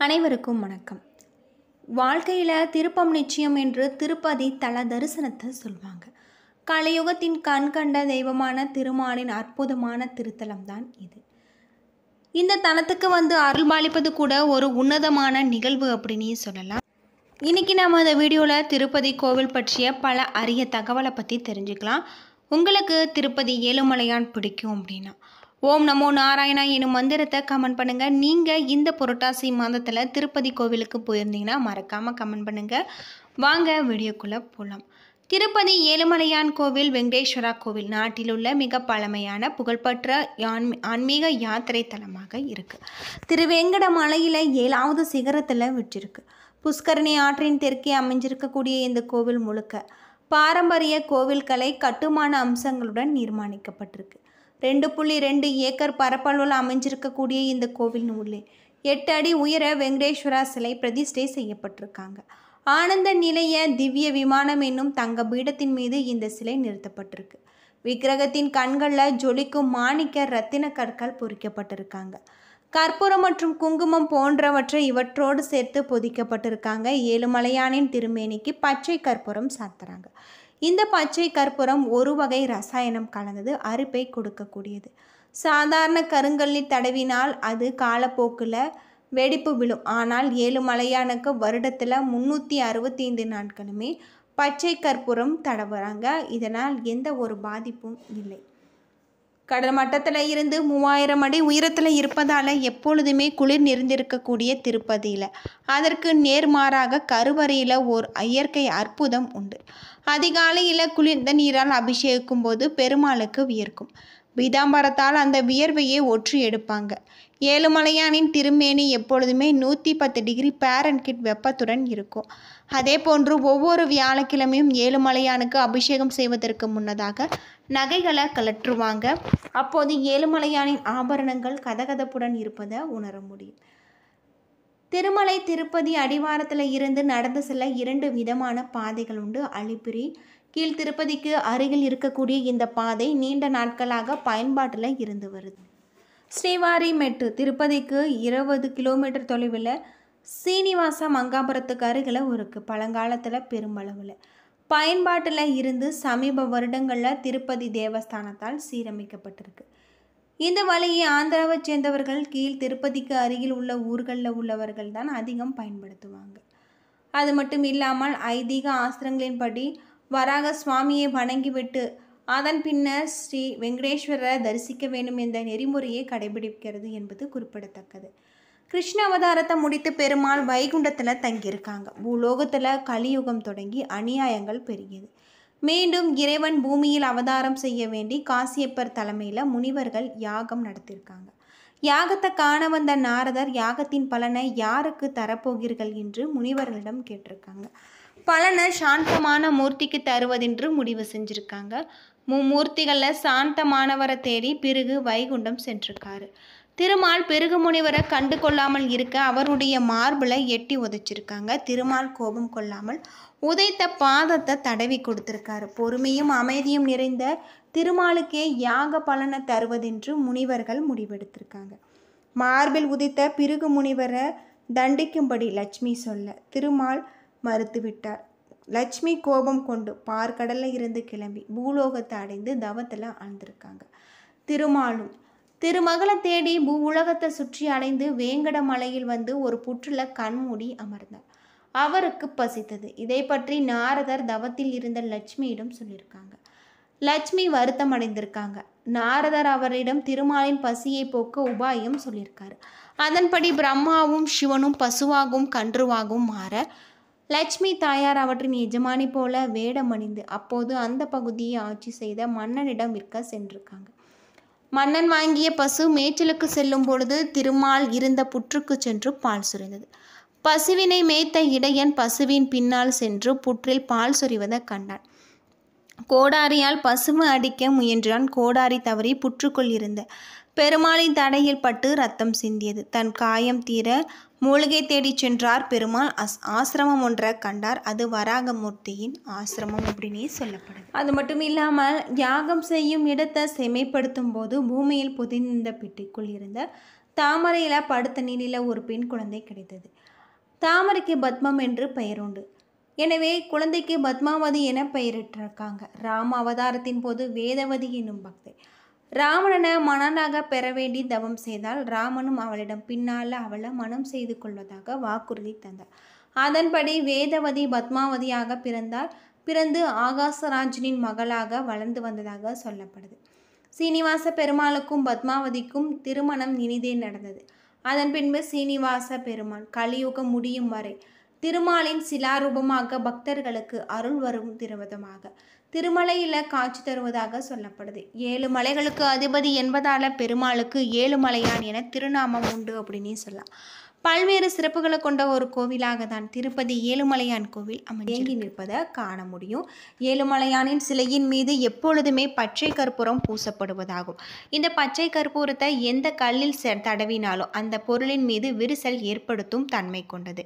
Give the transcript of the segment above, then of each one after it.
அனைவருக்கும் வணக்கம். வாழ்க்கையில் திருப்பம் நிச்சயம் என்று திருப்பதி தல தரிசனத்தை சொல்வாங்க. கலியுகத்தின் கண் கண்ட தெய்வமான திருமாலின் அற்புதமான திருத்தலம் தான் இது. இந்த தலத்துக்கு அருள்பாலிப்பது கூட ஒரு உன்னதமான நிகழ்வு அப்படின்னு சொல்லலாம். இன்றைக்கி நம்ம இந்த வீடியோவில் திருப்பதி கோவில் பற்றிய பல அரிய தகவலை பற்றி தெரிஞ்சுக்கலாம். உங்களுக்கு திருப்பதி ஏழுமலையான் பிடிக்கும் அப்படின்னா ஓம் நமோ நாராயணா எனும் மந்திரத்தை கமெண்ட் பண்ணுங்கள். நீங்கள் இந்த புரட்டாசி மாதத்தில் திருப்பதி கோவிலுக்கு போயிருந்தீங்கன்னா மறக்காமல் கமெண்ட் பண்ணுங்கள். வாங்க வீடியோக்குள்ளே போகலாம். திருப்பதி ஏழுமலையான் கோவில் வெங்கடேஸ்வரா கோவில் நாட்டில் உள்ள மிக பழமையான புகழ்பெற்ற ஆன்மீக யாத்திரை தலமாக இருக்குது. திருவேங்கட மலையில் 7வது சிகரத்தில் விற்றிருக்கு. புஷ்கரணி ஆற்றின் தெற்கே அமைஞ்சிருக்கக்கூடிய இந்த கோவில் முழுக்க பாரம்பரிய கோவில் கலை கட்டுமான அம்சங்களுடன் நிர்மாணிக்கப்பட்டிருக்கு. 2.2 ஏக்கர் பரப்பளவில் அமைஞ்சிருக்கக்கூடிய இந்த கோவில் உள்ளே 8 அடி உயர வெங்கடேஸ்வரா சிலை பிரதிஷ்டை செய்யப்பட்டிருக்காங்க. ஆனந்த நிலைய திவ்ய விமானம் என்னும் தங்க பீடத்தின் மீது இந்த சிலை நிறுத்தப்பட்டிருக்கு. விக்கிரகத்தின் கண்களில் ஜொலிக்கும் மாணிக்க ரத்தின கற்கள் பொறிக்கப்பட்டிருக்காங்க. கற்பூரம் மற்றும் குங்குமம் போன்றவற்றை இவற்றோடு சேர்த்து பொதிக்கப்பட்டிருக்காங்க. ஏழுமலையானின் திருமேனிக்கு பச்சை கற்பூரம் சாத்துறாங்க. இந்த பச்சை கற்பூரம் ஒரு வகை ரசாயனம் கலந்தது, அரிப்பை கொடுக்கக்கூடியது. சாதாரண கருங்கல்லில் தடவினால் அது காலப்போக்கில் வெடிப்பு விழும். ஆனால் ஏழுமலையானுக்கு வருடத்தில் 365 நாட்களுமே பச்சை கற்பூரம் தடவுறாங்க. இதனால் எந்த ஒரு பாதிப்பும் இல்லை. கடல் மட்டத்தில் இருந்து 3000 அடி உயரத்தில் இருப்பதால் எப்பொழுதுமே குளிர் நிறைந்திருக்கக்கூடிய திருப்பதியில் அதற்கு நேர்மாறாக கருவறையில் ஓர் இயற்கை அற்புதம் உண்டு. அதிகாலையில் குளிர்ந்த நீரால் அபிஷேகிக்கும் போது பெருமாளுக்கு வியர்க்கும். பீதாம்பரத்தால் அந்த வியர்வையை ஒற்றி எடுப்பாங்க. ஏழுமலையானின் திருமேனி எப்பொழுதுமே 110 டிகிரி ஃபாரன்ஹீட் வெப்பத்துடன் இருக்கும். அதே போன்று ஒவ்வொரு வியாழக்கிழமையும் ஏழுமலையானுக்கு அபிஷேகம் செய்வதற்கு முன்னதாக நகைகளை கலற்றுவாங்க. அப்போது ஏழுமலையானின் ஆபரணங்கள் கதகதப்புடன் இருப்பதை உணர முடியும். திருமலை திருப்பதி அடிவாரத்தில் இருந்து நடந்து செல்ல 2 விதமான பாதைகள் உண்டு. அலிப்பிரி கீழ் திருப்பதிக்கு அருகில் இருக்கக்கூடிய இந்த பாதை நீண்ட நாட்களாக பயன்பாட்டில் இருந்து வருது. ஸ்ரீவாரிமெட்டு திருப்பதிக்கு 20 கிலோமீட்டர் தொலைவில் சீனிவாச மங்காபுரத்துக்கு அருகில் இருக்குது. பழங்காலத்தில் பெருமளவில் பயன்பாட்டில் இருந்து சமீப வருடங்களில் திருப்பதி தேவஸ்தானத்தால் சீரமைக்கப்பட்டிருக்கு. இந்த வழியை ஆந்திராவை சேர்ந்தவர்கள் கீழ் திருப்பதிக்கு அருகில் உள்ள ஊர்களில் உள்ளவர்கள் தான் அதிகம் பயன்படுத்துவாங்க. அது மட்டும் இல்லாமல் ஐதீக ஆஸ்திரங்களின்படி வராக சுவாமியை வணங்கிவிட்டு அதன் பின்னர் ஸ்ரீ வெங்கடேஸ்வரரை தரிசிக்க வேண்டும் என்ற நெறிமுறையை கடைபிடிக்கிறது என்பது குறிப்பிடத்தக்கது. கிருஷ்ண அவதாரத்தை முடித்து பெருமாள் வைகுண்டத்தில் தங்கியிருக்காங்க. பூலோகத்தில் கலியுகம் தொடங்கி அநியாயங்கள் பெருகியது. மீண்டும் இறைவன் பூமியில் அவதாரம் செய்ய வேண்டி காசியப்பர் தலைமையில் முனிவர்கள் யாகம் நடத்தியிருக்காங்க. யாகத்தை காண வந்த நாரதர் யாகத்தின் பலனை யாருக்கு தரப்போகிறீர்கள் என்று முனிவர்களிடம் கேட்டிருக்காங்க. பலனை சாந்தமான மூர்த்திக்கு தருவதென்று முடிவு செஞ்சுருக்காங்க. மும்மூர்த்திகளில் சாந்தமானவரை தேடி பிறகு வைகுண்டம் சென்றிருக்காரு. திருமால் பிறகு முனிவரை கண்டு கொள்ளாமல் இருக்க அவருடைய மார்பில் எட்டி உதைச்சிருக்காங்க. திருமால் கோபம் கொள்ளாமல் உதைத்த பாதத்தை தடவி கொடுத்திருக்காரு. பொறுமையும் அமைதியும் நிறைந்த திருமாலுக்கே யாக பலனை தருவதென்று முனிவர்கள் முடிவெடுத்திருக்காங்க. மார்பில் உதைத்த பிறகு முனிவரை தண்டிக்கும்படி லட்சுமி சொல்ல திருமால் மறுத்துவிட்டார். லட்சுமி கோபம் கொண்டு பார்க்கடலில் இருந்து கிளம்பி பூலோகத்தை அடைந்து தவத்தில் ஆழ்ந்திருக்காங்க. திருமாலும் திருமகளை தேடி பூ உலகத்தை சுற்றி அடைந்து வேங்கட மலையில் ஒரு புற்றுல கண்மூடி அமர்ந்தார். அவருக்கு பசித்தது. இதை பற்றி நாரதர் தவத்தில் இருந்த லட்சுமியிடம் சொல்லியிருக்காங்க. லட்சுமி வருத்தம் அடைந்திருக்காங்க. நாரதர் அவரிடம் திருமாலின் பசியை போக்க உபாயம் சொல்லியிருக்காரு. அதன்படி பிரம்மாவும் சிவனும் பசுவாகவும் கன்றுவாகவும் மாற லட்சுமி தாயார் அவற்றின் எஜமானி போல வேடமணிந்து அப்போது அந்த பகுதியை ஆட்சி செய்த மன்னனிடம் விற்க சென்றிருக்காங்க. மன்னன் வாங்கிய பசு மேய்ச்சலுக்கு செல்லும் பொழுது திருமால் இருந்த புற்றுக்கு சென்று பால் சுரிந்தது. பசுவினை மேய்த்த இடையன் பசுவின் பின்னால் சென்று புற்றில் பால் சொரிவதை கண்டான். கோடாரியால் பசுவை அடிக்க முயன்றான். கோடாரி தவறி புற்றுக்குள் இருந்த பெருமாளின் தடையில் பட்டு ரத்தம் சிந்தியது. தன் காயம் தீர மூலிகை தேடி சென்றார் பெருமாள். ஆசிரமம் ஒன்றை கண்டார். அது வராகமூர்த்தியின் ஆசிரமம் அப்படின்னே சொல்லப்படுது. அது மட்டும் இல்லாமல் யாகம் செய்யும் இடத்தை செமைப்படுத்தும் போது பூமியில் புதைந்த பெட்டிக்குள் இருந்த தாமரையில் படுத்த நீரில் ஒரு பெண் குழந்தை கிடைத்தது. தாமரைக்கு பத்மம் என்று பெயர் உண்டு. எனவே குழந்தைக்கு பத்மாவதி என பெயரிட்டிருக்காங்க. ராம அவதாரத்தின் போது வேதவதி என்னும் பக்தை ராவணனை மணனாக பெற வேண்டி தவம் செய்தால் ராமனும் அவளிடம் பின்னால் அவளை மனம் செய்து கொள்வதாக வாக்குறுதி தந்தார். அதன்படி வேதவதி பத்மாவதியாக பிறந்து ஆகாசராஜனின் மகளாக வளர்ந்து வந்ததாக சொல்லப்படுது. சீனிவாச பெருமாளுக்கும் பத்மாவதிக்கும் திருமணம் இனிதே நடந்தது. அதன் பின்பு சீனிவாச பெருமாள் கலியுகம் முடியும் வரை திருமாலின் சிலாரூபமாக பக்தர்களுக்கு அருள் வரும் திருவிதமாக திருமலையில் காட்சி தருவதாக சொல்லப்படுது. 7 மலைகளுக்கு அதிபதி என்பதால் பெருமாளுக்கு ஏழுமலையான் என திருநாமம் உண்டு அப்படின்னு சொல்லலாம். பல்வேறு சிறப்புகளை கொண்ட ஒரு கோவிலாக தான் திருப்பதி ஏழுமலையான் கோவில் அமைங்கி நிற்பதை காண முடியும். ஏழுமலையானின் சிலையின் மீது எப்பொழுதுமே பச்சை கற்பூரம் பூசப்படுவதாகும். இந்த பச்சை கற்பூரத்தை எந்த கல்லில் தடவினாலும் அந்த பொருளின் மீது விரிசல் ஏற்படுத்தும் தன்மை கொண்டது.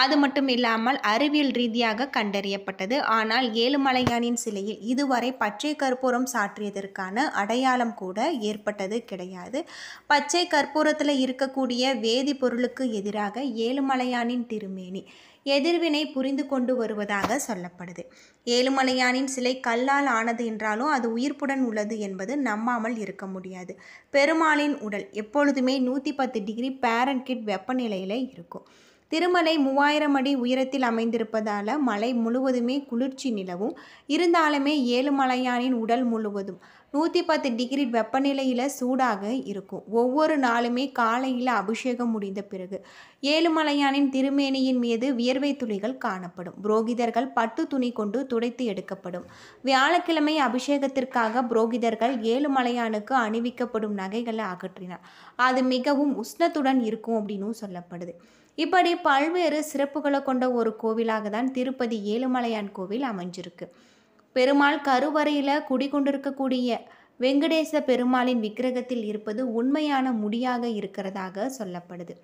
அது மட்டும் இல்லாமல் அறிவியல் ரீதியாக கண்டறியப்பட்டது. ஆனால் ஏழுமலையானின் சிலையில் இதுவரை பச்சை கற்பூரம் சாற்றியதற்கான அடையாளம் கூட ஏற்பட்டது கிடையாது. பச்சை கற்பூரத்தில் இருக்கக்கூடிய வேதிப்பொருளுக்கு எதிராக ஏழுமலையானின் திருமேனி எதிர்வினை புரிந்து கொண்டு வருவதாக சொல்லப்படுது. ஏழுமலையானின் சிலை கல்லால் ஆனது என்றாலும் அது உயிர்ப்புடன் உள்ளது என்பது நம்பாமல் இருக்க முடியாது. பெருமாளின் உடல் எப்பொழுதுமே 110 டிகிரி ஃபாரன்ஹீட் வெப்பநிலையில் இருக்கும். திருமலை 3000 அடி உயரத்தில் அமைந்திருப்பதால் மலை முழுவதுமே குளிர்ச்சி நிலவும். இருந்தாலுமே ஏழுமலையானின் உடல் முழுவதும் 110 டிகிரி வெப்பநிலையில் சூடாக இருக்கும். ஒவ்வொரு நாளுமே காலையில் அபிஷேகம் முடிந்த பிறகு ஏழுமலையானின் திருமேனியின் மீது வியர்வை துளிகள் காணப்படும். புரோகிதர்கள் பட்டு துணி கொண்டு துடைத்து எடுக்கப்படும். வியாழக்கிழமை அபிஷேகத்திற்காக புரோகிதர்கள் ஏழுமலையானுக்கு அணிவிக்கப்படும் நகைகளை அகற்றினார். அது மிகவும் உஷ்ணத்துடன் இருக்கும் அப்படின்னு சொல்லப்படுது. இப்படி பல்வேறு சிறப்புகளை கொண்ட ஒரு கோவிலாக தான் திருப்பதி ஏழுமலையான் கோவில் அமைஞ்சிருக்கு. பெருமாள் கருவறையில் குடிகொண்டிருக்கக்கூடிய வெங்கடேச பெருமாளின் விக்கிரகத்தில் இருப்பது உண்மையான முடியாக இருக்கிறதாக சொல்லப்படுது.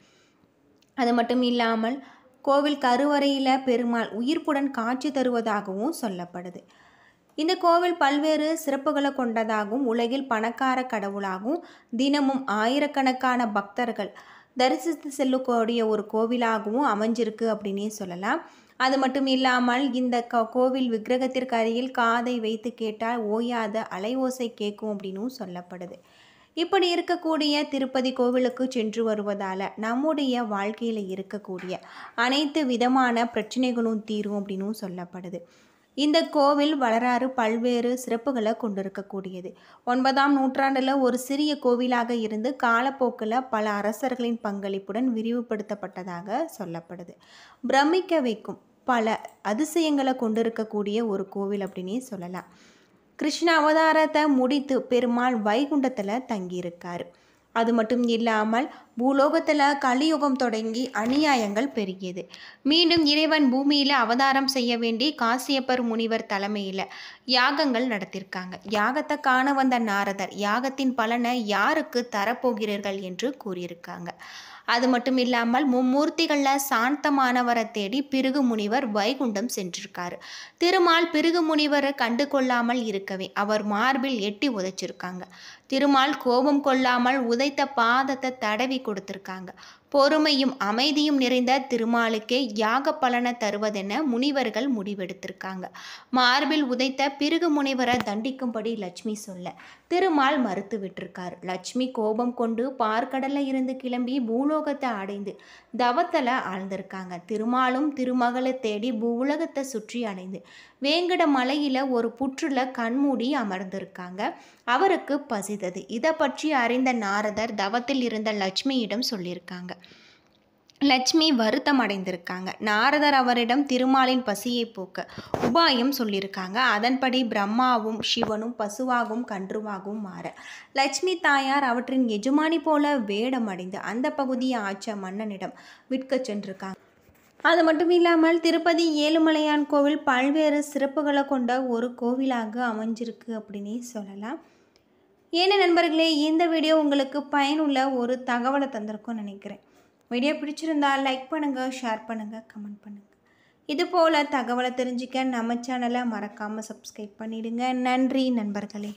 அது மட்டும் இல்லாமல் கோவில் கருவறையில் பெருமாள் உயிர்ப்புடன் காட்சி தருவதாகவும் சொல்லப்படுது. இந்த கோவில் பல்வேறு சிறப்புகளை கொண்டதாகவும் உலகில் பணக்கார கடவுளாகவும் தினமும் ஆயிரக்கணக்கான பக்தர்கள் தரிசித்து செல்லக்கூடிய ஒரு கோவிலாகவும் அமைஞ்சிருக்கு அப்படின்னே சொல்லலாம். அது மட்டும் இல்லாமல் இந்த கோவில் விக்கிரகத்திற்கு அருகில் காதை வைத்து கேட்டால் ஓயாத அலைவோசை கேட்கும் அப்படின்னும் சொல்லப்படுது. இப்படி இருக்கக்கூடிய திருப்பதி கோவிலுக்கு சென்று வருவதால் நம்முடைய வாழ்க்கையில் இருக்கக்கூடிய அனைத்து விதமான பிரச்சனைகளும் தீரும் அப்படின்னும் சொல்லப்படுது. இந்த கோவில் வரலாறு பல்வேறு சிறப்புகளை கொண்டிருக்கக்கூடியது. 9ஆம் நூற்றாண்டில் ஒரு சிறிய கோவிலாக இருந்து காலப்போக்கில் பல அரசர்களின் பங்களிப்புடன் விரிவுபடுத்தப்பட்டதாக சொல்லப்படுது. பிரமிக்க வைக்கும் பல அதிசயங்களை கொண்டிருக்கக்கூடிய ஒரு கோவில் அப்படின்னே சொல்லலாம். கிருஷ்ண அவதாரத்தை முடித்து பெருமாள் வைகுண்டத்தில் தங்கியிருக்காரு. அது மட்டும் இல்லாமல் பூலோகத்தில் கலியுகம் தொடங்கி அநியாயங்கள் பெருகியது. மீண்டும் இறைவன் பூமியில் அவதாரம் செய்ய வேண்டி காசியப்பர் முனிவர் தலைமையில் யாகங்கள் நடத்தியிருக்காங்க. யாகத்தை காண வந்த நாரதர் யாகத்தின் பலனை யாருக்கு தரப்போகிறீர்கள் என்று கூறியிருக்காங்க. அது மட்டும் இல்லாமல் மும்மூர்த்திகளில் சாந்தமானவரை தேடி பிருகு முனிவர் வைகுண்டம் சென்றிருக்காரு. திருமால் பிருகு முனிவரை கண்டு கொள்ளாமல் இருக்கவே அவர் மார்பில் எட்டி உதைச்சிருக்காங்க. திருமால் கோபம் கொள்ளாமல் உதைத்த பாதத்தை தடவி கொடுத்திருக்காங்க. பொறுமையும் அமைதியும் நிறைந்த திருமாலுக்கே யாக பலனை தருவதென முனிவர்கள் முடிவெடுத்திருக்காங்க. மார்பில் உதைத்த பிருகு முனிவரை தண்டிக்கும்படி லட்சுமி சொல்ல திருமால் மறுத்து விட்டிருக்கார். லட்சுமி கோபம் கொண்டு பார்க்கடலில் இருந்து கிளம்பி பூலோகத்தை அடைந்து தவத்தில் ஆழ்ந்திருக்காங்க. திருமாலும் திருமகளை தேடி பூலகத்தை சுற்றி அடைந்து வேங்கட மலையில் ஒரு புற்றுல கண்மூடி அமர்ந்திருக்காங்க. அவருக்கு பசித்தது. இதை பற்றி அறிந்த நாரதர் தவத்தில் இருந்த லட்சுமியிடம் சொல்லியிருக்காங்க. லட்சுமி வருத்தம் அடைந்திருக்காங்க. நாரதர் அவரிடம் திருமாலின் பசியை போக்க உபாயம் சொல்லியிருக்காங்க. அதன்படி பிரம்மாவும் சிவனும் பசுவாகவும் கன்றுவாகவும் மாற லட்சுமி தாயார் அவற்றின் எஜமானி போல வேடம் அடைந்து அந்த பகுதியை ஆட்ச மன்னனிடம் விற்க சென்றிருக்காங்க. அது மட்டும் இல்லாமல் திருப்பதி ஏழுமலையான் கோவில் பல்வேறு சிறப்புகளை கொண்ட ஒரு கோவிலாக அமைஞ்சிருக்கு அப்படின்னே சொல்லலாம். ஏன்னா நண்பர்களே, இந்த வீடியோ உங்களுக்கு பயனுள்ள ஒரு தகவலை தந்திருக்கும்னு நினைக்கிறேன். வீடியோ பிடிச்சிருந்தால் லைக் பண்ணுங்கள், ஷேர் பண்ணுங்கள், கமெண்ட் பண்ணுங்கள். இதுபோல் தகவலை தெரிஞ்சுக்க நம்ம சேனலை மறக்காமல் சப்ஸ்கிரைப் பண்ணிவிடுங்க. நன்றி நண்பர்களே.